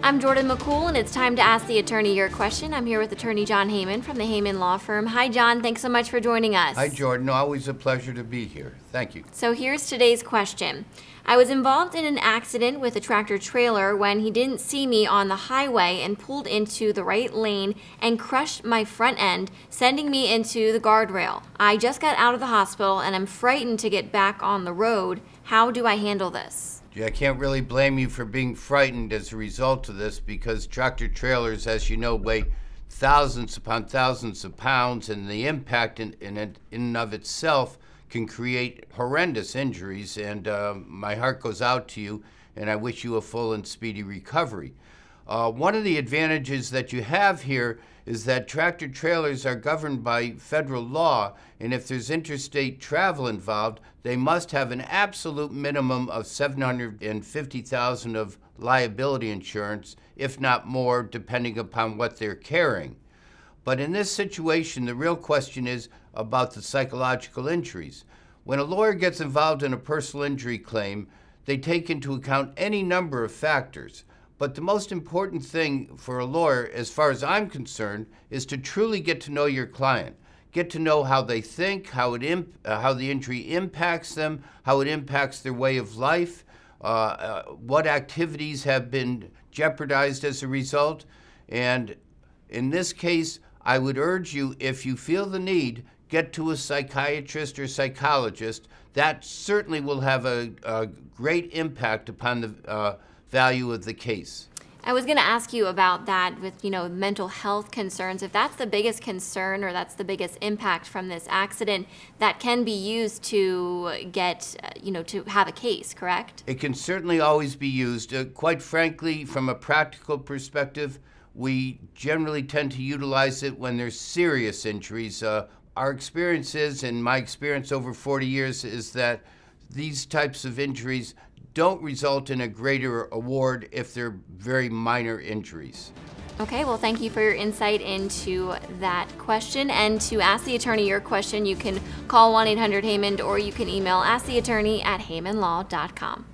I'm Jordan McCool, and it's time to ask the attorney your question. I'm here with Attorney John Haymond from the Haymond Law Firm. Hi, John. Thanks so much for joining us. Hi, Jordan. Always a pleasure to be here. Thank you. So here's today's question. I was involved in an accident with a tractor trailer when he didn't see me on the highway and pulled into the right lane and crushed my front end, sending me into the guardrail. I just got out of the hospital and I'm frightened to get back on the road. How do I handle this? I can't really blame you for being frightened as a result of this, because tractor trailers, as you know, weigh thousands upon thousands of pounds, and the impact in and of itself can create horrendous injuries. And my heart goes out to you, and I wish you a full and speedy recovery. One of the advantages that you have here is that tractor trailers are governed by federal law, and if there's interstate travel involved, they must have an absolute minimum of $750,000 of liability insurance, if not more, depending upon what they're carrying. But in this situation, the real question is about the psychological injuries. When a lawyer gets involved in a personal injury claim, they take into account any number of factors. But the most important thing for a lawyer, as far as I'm concerned, is to truly get to know your client. Get to know how they think, how the injury impacts them, how it impacts their way of life, what activities have been jeopardized as a result. And in this case, I would urge you, if you feel the need, get to a psychiatrist or psychologist. That certainly will have a great impact upon the value of the case. I was going to ask you about that with, mental health concerns. If that's the biggest concern or that's the biggest impact from this accident, that can be used to get, to have a case, correct? It can certainly always be used. Quite frankly, from a practical perspective, we generally tend to utilize it when there's serious injuries. Our experience is, and my experience over 40 years, is that these types of injuries don't result in a greater award if they're very minor injuries. Okay, well, thank you for your insight into that question. And to ask the attorney your question, you can call 1-800-HAYMOND or you can email asktheattorney@haymondlaw.com.